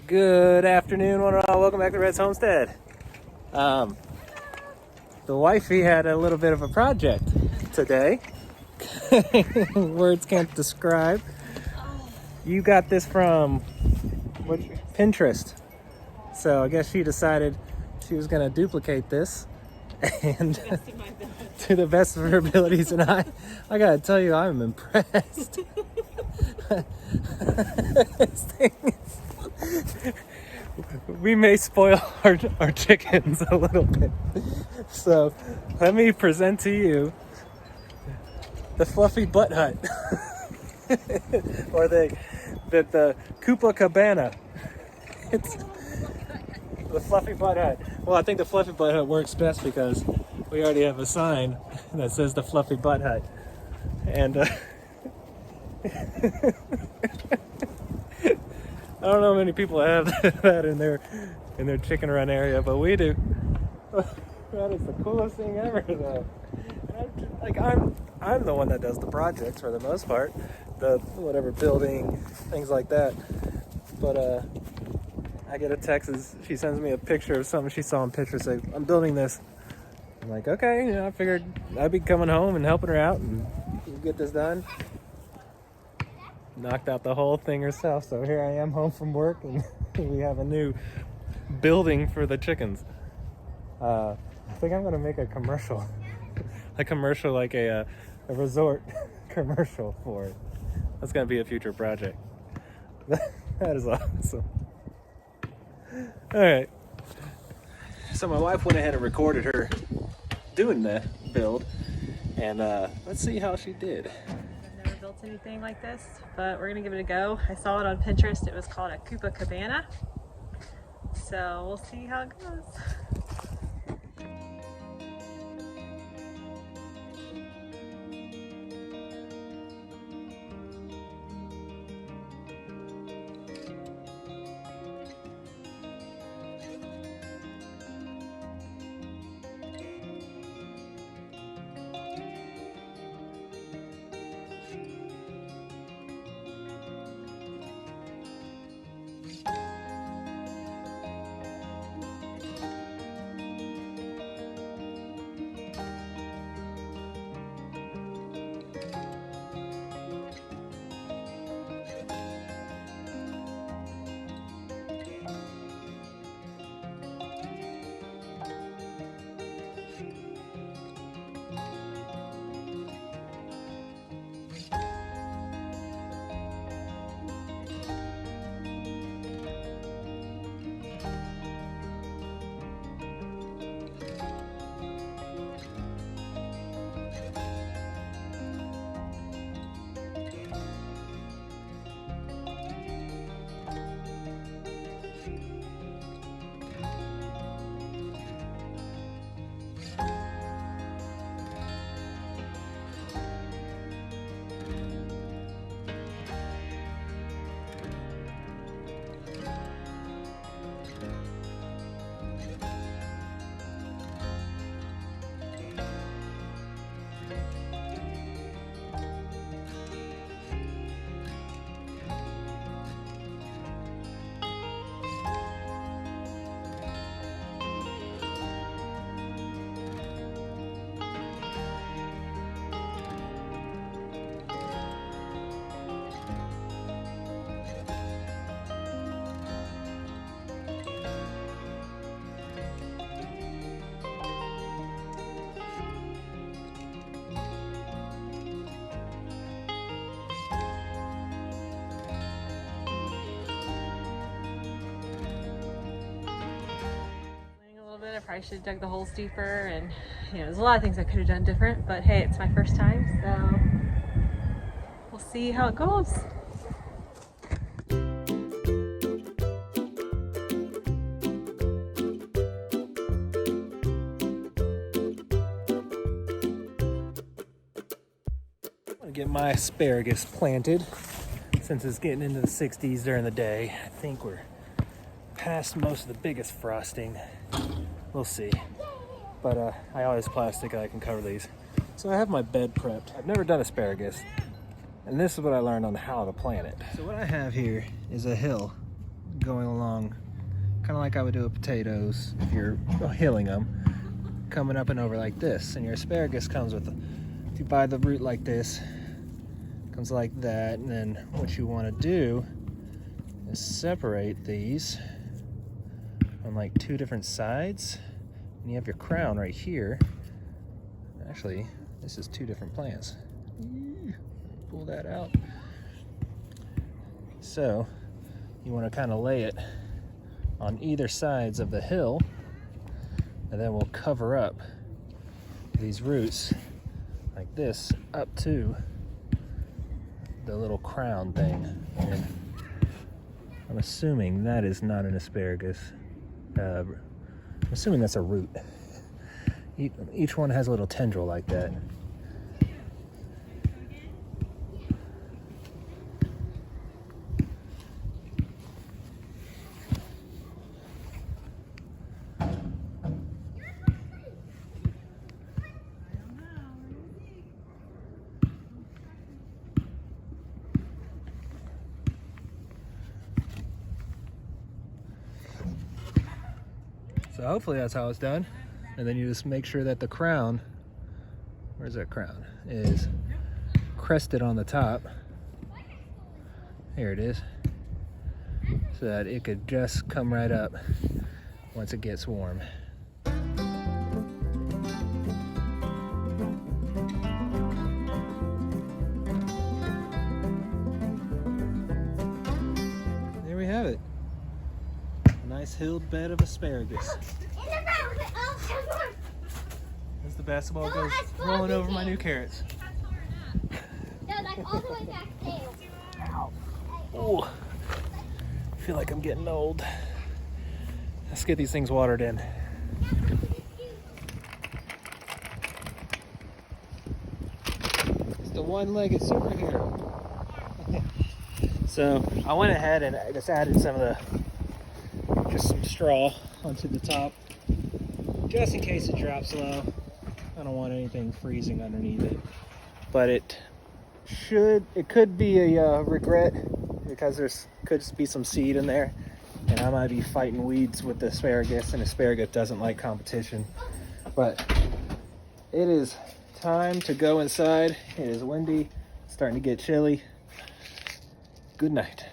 Good afternoon, one and all. Welcome back to Red's Homestead. The wifey had a little bit of a project today. Words can't describe. You got this from Pinterest. So I guess she decided she was going to duplicate this and to the best of her abilities. And I gotta tell you, I'm impressed. This thing is, we may spoil our chickens a little bit. So let me present to you the Fuffy Butt Hut. Or the Koopa Cabana. It's the Fluffy Butt Hut. Well, I think the Fluffy Butt Hut works best because we already have a sign that says the Fluffy Butt Hut. And I don't know how many people have that in their chicken run area, but we do. That is the coolest thing ever, though. I'm the one that does the projects for the most part, the whatever building, things like that. But I get a text, she sends me a picture of something she saw on Pinterest, say, I'm building this. I'm like, okay, I figured I'd be coming home and helping her out and get this done. Knocked out the whole thing herself, so here I am home from work and we have a new building for the chickens. I think I'm gonna make a commercial. Like a resort commercial for it. That's gonna be a future project. That is awesome. All right. So my wife went ahead and recorded her doing the build, and let's see how she did. I've never built anything like this, but we're gonna give it a go. I saw it on Pinterest. It was called a Koopa Cabana. So we'll see how it goes. I probably should have dug the holes deeper, and there's a lot of things I could have done different, but hey, it's my first time, so we'll see how it goes. I'm gonna get my asparagus planted since it's getting into the 60s during the day. I think we're past most of the biggest frosting. We'll see. But I always plastic, I can cover these. So I have my bed prepped. I've never done asparagus, and this is what I learned on how to plant it. So what I have here is a hill going along, kind of like I would do with potatoes if you're hilling them, coming up and over like this. And your asparagus comes with, if you buy the root like this, comes like that. And then what you want to do is separate these on like 2 different sides. And you have your crown right here. Actually, this is 2 different plants. Pull that out. So you want to kind of lay it on either sides of the hill, and then we'll cover up these roots like this up to the little crown thing. And I'm assuming that is not an asparagus. I'm assuming that's a root. Each one has a little tendril like that. So hopefully that's how it's done. And then you just make sure that the crown, where's that crown, is crested on the top. Here it is. So that it could just come right up once it gets warm. There we have it. A nice hilled bed of asparagus. As the basketball goes rolling over my new carrots. No, like all the way back there. Oh, I feel like I'm getting old. Let's get these things watered in. It's the one-legged superhero. So I went ahead and I just added just some straw onto the top, just in case it drops low. I don't want anything freezing underneath it. But it could be a regret, because could just be some seed in there, and I might be fighting weeds with the asparagus, and asparagus doesn't like competition. But it is time to go inside. It is windy, it's starting to get chilly. Good night.